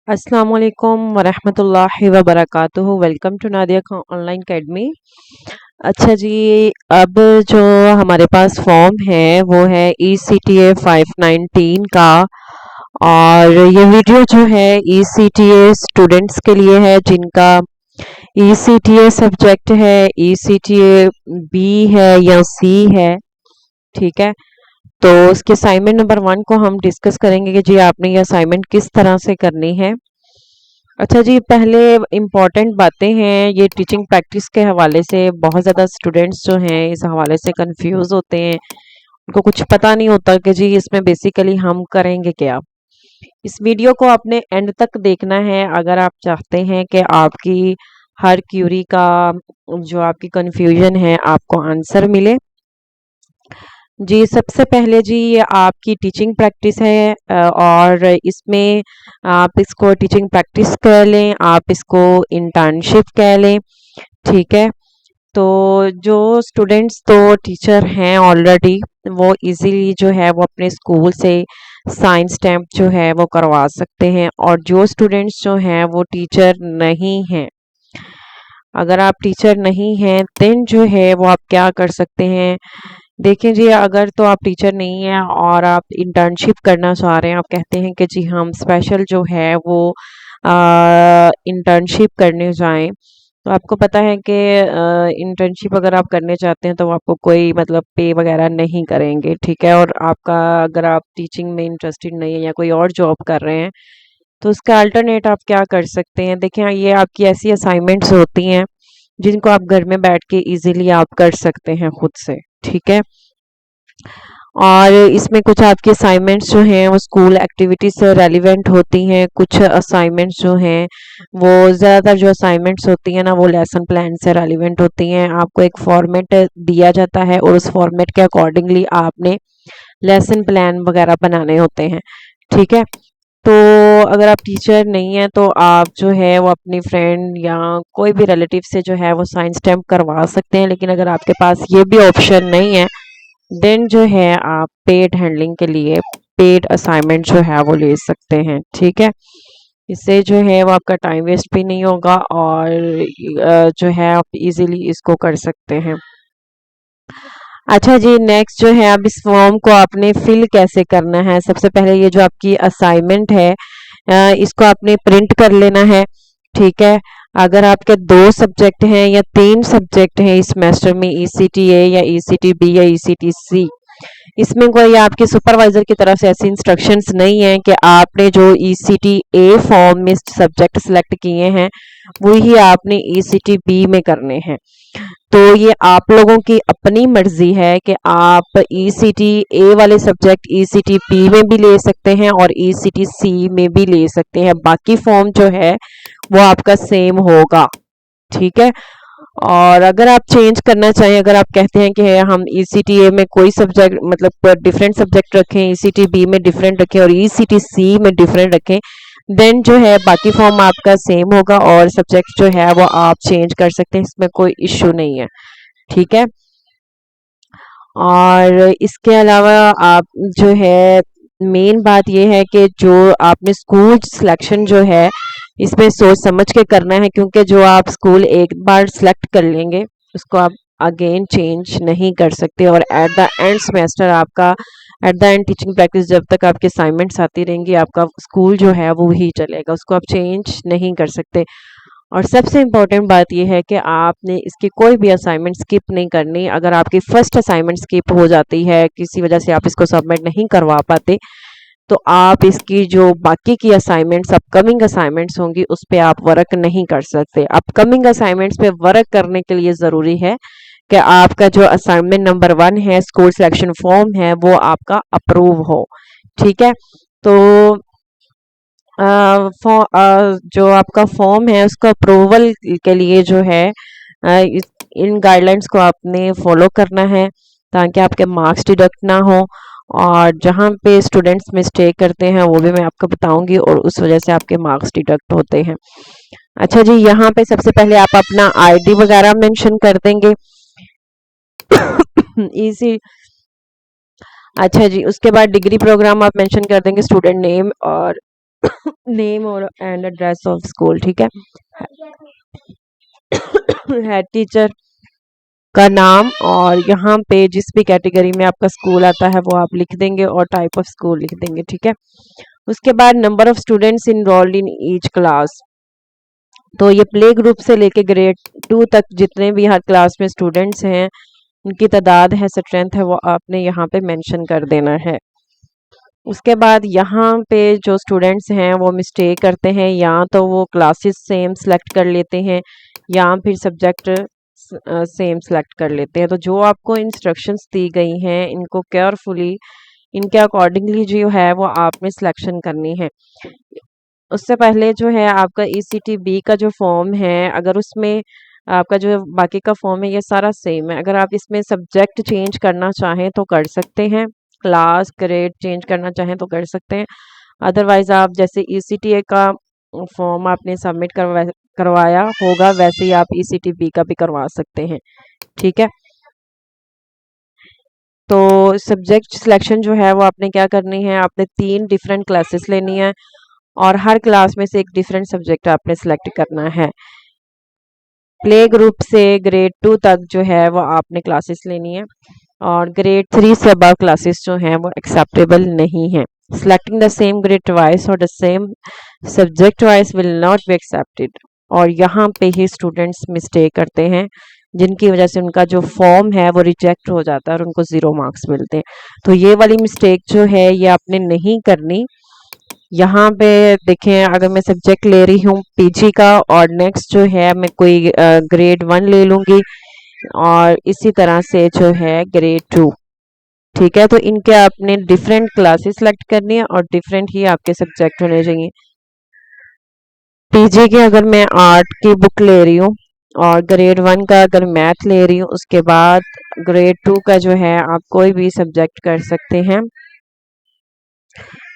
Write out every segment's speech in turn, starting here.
अस्सलाम वालेकुम वरहमतुल्लाहि वबरकातुहू। Welcome to Nadia online academy. अच्छा जी, अब जो हमारे पास फॉर्म है वो है ECTA 519 का। और ये वीडियो जो है ECTA स्टूडेंट्स के लिए है जिनका ECTA सब्जेक्ट है, ECTA B है या C है। ठीक है, तो उसके असाइनमेंट नंबर 1 को हम डिस्कस करेंगे कि जी आपने ये असाइनमेंट किस तरह से करनी है। अच्छा जी, पहले इम्पॉर्टेंट बातें हैं ये टीचिंग प्रैक्टिस के हवाले से। बहुत ज़्यादा स्टूडेंट्स जो हैं इस हवाले से कंफ्यूज होते हैं, उनको कुछ पता नहीं होता कि जी इसमें बेसिकली हम करेंगे क्या। इस वीडियो को आपने एंड तक देखना है अगर आप चाहते हैं कि आपकी हर क्यूरी का जो आपकी कंफ्यूजन है आपको आंसर मिले। जी, सबसे पहले जी ये आपकी टीचिंग प्रैक्टिस है, और इसमें आप इसको टीचिंग प्रैक्टिस कह लें, आप इसको इंटर्नशिप कह लें। ठीक है, तो जो स्टूडेंट्स तो टीचर हैं ऑलरेडी वो इजीली जो है वो अपने स्कूल से साइंस स्टैम्प जो है वो करवा सकते हैं। और जो स्टूडेंट्स जो हैं वो टीचर नहीं हैं, अगर आप टीचर नहीं हैं देन जो है वो आप क्या कर सकते हैं। देखिए जी, अगर तो आप टीचर नहीं हैं और आप इंटर्नशिप करना चाह रहे हैं, आप कहते हैं कि जी हम स्पेशल जो है वो इंटर्नशिप करने जाएं, तो आपको पता है कि इंटर्नशिप अगर आप करने चाहते हैं तो वो आपको कोई मतलब पे वगैरह नहीं करेंगे। ठीक है, और आपका अगर आप टीचिंग में इंटरेस्टेड नहीं है या कोई और जॉब कर रहे हैं तो उसका अल्टरनेट आप क्या कर सकते हैं। देखिए, ये आपकी ऐसी असाइनमेंट्स होती हैं जिनको आप घर में बैठ के इजीली आप कर सकते हैं खुद से। ठीक है, और इसमें कुछ आपकी असाइनमेंट्स जो हैं वो स्कूल एक्टिविटीज से रेलिवेंट होती हैं, कुछ असाइनमेंट्स जो हैं वो ज़्यादातर जो असाइनमेंट्स होती हैं ना वो लेसन प्लान से रेलिवेंट होती हैं। आपको एक फॉर्मेट दिया जाता है और उस फॉर्मेट के अकॉर्डिंगली आपने लेसन प्लान वगैरह बनाने होते हैं। ठीक है, तो अगर आप टीचर नहीं हैं तो आप जो है वो अपनी फ्रेंड या कोई भी रिलेटिव से जो है वो साइंस स्टैम्प करवा सकते हैं। लेकिन अगर आपके पास ये भी ऑप्शन नहीं है देन जो है आप पेड हैंडलिंग के लिए पेड असाइनमेंट जो है वो ले सकते हैं। ठीक है, इससे जो है वो आपका टाइम वेस्ट भी नहीं होगा और जो है आप इजीली इसको कर सकते हैं। अच्छा जी, नेक्स्ट जो है अब इस फॉर्म को आपने फिल कैसे करना है। सबसे पहले ये जो आपकी असाइनमेंट है इसको आपने प्रिंट कर लेना है। ठीक है, अगर आपके 2 सब्जेक्ट हैं या 3 सब्जेक्ट हैं इस सेमेस्टर में, ECTA या ECTB या ECTC, इसमें कोई आपके सुपरवाइजर की तरफ से ऐसी इंस्ट्रक्शंस नहीं है कि आपने जो ECTA फॉर्म में सब्जेक्ट सेलेक्ट किए हैं वही आपने ECTB में करने हैं। तो ये आप लोगों की अपनी मर्जी है कि आप ECTA वाले सब्जेक्ट ECTB में भी ले सकते हैं और ECTC में भी ले सकते हैं। बाकी फॉर्म जो है वो आपका सेम होगा। ठीक है, और अगर आप चेंज करना चाहें, अगर आप कहते हैं कि हम ECTA में कोई सब्जेक्ट मतलब डिफरेंट सब्जेक्ट रखें, ECTB में डिफरेंट रखें और ECTC में डिफरेंट रखें, देन जो है बाकी फॉर्म आपका सेम होगा और सब्जेक्ट जो है वो आप चेंज कर सकते हैं, इसमें कोई इश्यू नहीं है। ठीक है, और इसके अलावा आप जो है मेन बात ये है कि जो आपने स्कूल सिलेक्शन जो है इसमें सोच समझ के करना है, क्योंकि जो आप स्कूल एक बार सिलेक्ट कर लेंगे उसको आप अगेन चेंज नहीं कर सकते। और एट द एंड सेमेस्टर आपका at the end teaching practice जब तक आपके असाइनमेंट्स आती रहेंगी आपका स्कूल जो है वो ही चलेगा, उसको आप चेंज नहीं कर सकते। और सबसे इम्पोर्टेंट बात यह है कि आपने इसकी कोई भी असाइनमेंट स्किप नहीं करनी। अगर आपकी फर्स्ट असाइनमेंट स्किप हो जाती है, किसी वजह से आप इसको सबमिट नहीं करवा पाते, तो आप इसकी जो बाकी की असाइनमेंट्स अपकमिंग असाइनमेंट्स होंगी उस पे आप वर्क नहीं कर सकते। अपकमिंग असाइनमेंट्स पे वर्क करने के लिए ज़रूरी है कि आपका जो असाइनमेंट नंबर 1 है, स्कूल सिलेक्शन फॉर्म है, वो आपका अप्रूव हो। ठीक है, तो जो आपका फॉर्म है उसका अप्रूवल के लिए जो है इन गाइडलाइंस को आपने फॉलो करना है ताकि आपके मार्क्स डिडक्ट ना हो। और जहाँ पे स्टूडेंट्स मिस्टेक करते हैं वो भी मैं आपको बताऊंगी और उस वजह से आपके मार्क्स डिडक्ट होते हैं। अच्छा जी, यहाँ पे सबसे पहले आप अपना ID वगैरह मेंशन कर देंगे। इजी अच्छा जी, उसके बाद डिग्री प्रोग्राम आप मेंशन कर देंगे, स्टूडेंट नेम और नेम और एंड एड्रेस ऑफ स्कूल, ठीक है। हेड टीचर का नाम, और यहाँ पे जिस भी कैटेगरी में आपका स्कूल आता है वो आप लिख देंगे, और टाइप ऑफ स्कूल लिख देंगे, ठीक है। उसके बाद number of students enrolled in each class. तो ये प्ले ग्रुप से लेके ग्रेड 2 तक जितने भी हर क्लास में स्टूडेंट्स हैं, उनकी तादाद है, स्ट्रेंथ है, वो आपने यहाँ पे मेंशन कर देना है। उसके बाद यहाँ पे जो स्टूडेंट्स हैं वो मिस्टेक करते हैं, या तो वो क्लासेस सेम सेलेक्ट कर लेते हैं या फिर सब्जेक्ट सेम सेलेक्ट कर लेते हैं। तो जो आपको इंस्ट्रक्शंस दी गई हैं इनको केयरफुली, इनके अकॉर्डिंगली जो है वो आपने सिलेक्शन करनी है। उससे पहले जो है आपका ECTB का जो फॉर्म है, अगर उसमें आपका जो बाकी का फॉर्म है ये सारा सेम है, अगर आप इसमें सब्जेक्ट चेंज करना चाहें तो कर सकते हैं, क्लास ग्रेड चेंज करना चाहें तो कर सकते हैं। अदरवाइज आप जैसे ECTA का फॉर्म आपने सबमिट करवाया होगा वैसे ही आप ECTB का भी करवा सकते हैं, ठीक है। तो सब्जेक्ट सिलेक्शन जो है वो आपने क्या करनी है, आपने 3 डिफरेंट क्लासेस लेनी है और हर क्लास में से एक डिफरेंट सब्जेक्ट आपने सेलेक्ट करना है। प्ले ग्रुप से ग्रेड 2 तक जो है वो आपने क्लासेस लेनी है, और ग्रेड 3 से अबव क्लासेस जो हैं वो एक्सेप्टेबल नहीं है। Selecting the same grade twice और the same subject twice will not be accepted. और यहाँ पे ही स्टूडेंट्स मिस्टेक करते हैं, जिनकी वजह से उनका जो फॉर्म है वो रिजेक्ट हो जाता है और उनको 0 मार्क्स मिलते हैं। तो ये वाली मिस्टेक जो है ये आपने नहीं करनी। यहाँ पे देखें, अगर मैं सब्जेक्ट ले रही हूँ PG का और नेक्स्ट जो है मैं कोई ग्रेड 1 ले लूँगी, और इसी तरह से जो है ग्रेड 2, ठीक है। तो इनके आपने डिफरेंट क्लासेस सेलेक्ट करनी है और डिफरेंट ही आपके सब्जेक्ट होने चाहिए। PG की अगर मैं आर्ट की बुक ले रही हूँ और ग्रेड 1 का अगर मैथ ले रही हूँ, उसके बाद ग्रेड 2 का जो है आप कोई भी सब्जेक्ट कर सकते हैं,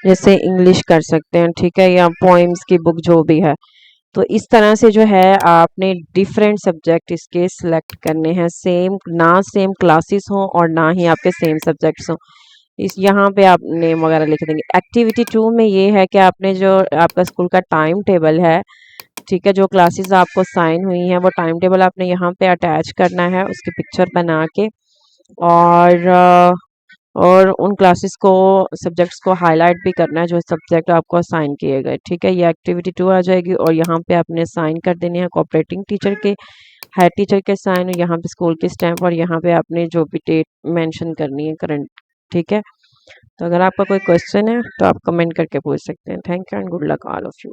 जैसे इंग्लिश कर सकते हैं, ठीक है, या पोइम्स की बुक जो भी है। तो इस तरह से जो है आपने डिफरेंट सब्जेक्ट इसके सिलेक्ट करने हैं, सेम ना सेम क्लासेस हो और ना ही आपके सेम सब्जेक्ट्स हो। इस यहाँ पे आप नेम वगैरह लिख देंगे। एक्टिविटी 2 में ये है कि आपने जो आपका स्कूल का टाइम टेबल है, ठीक है, जो क्लासेस आपको साइन हुई हैं वो टाइम टेबल आपने यहाँ पे अटैच करना है उसकी पिक्चर बना के, और उन क्लासेस को सब्जेक्ट्स को हाईलाइट भी करना है जो सब्जेक्ट आपको असाइन किए गए, ठीक है। ये एक्टिविटी 2 आ जाएगी, और यहाँ पे आपने साइन कर देने हैं कोऑपरेटिंग टीचर के, हेड टीचर के साइन, और यहाँ पे स्कूल की स्टैम्प, और यहाँ पे आपने जो भी डेट मेंशन करनी है करंट, ठीक है। तो अगर आपका कोई क्वेश्चन है तो आप कमेंट करके पूछ सकते हैं। Thank you and good luck all of you.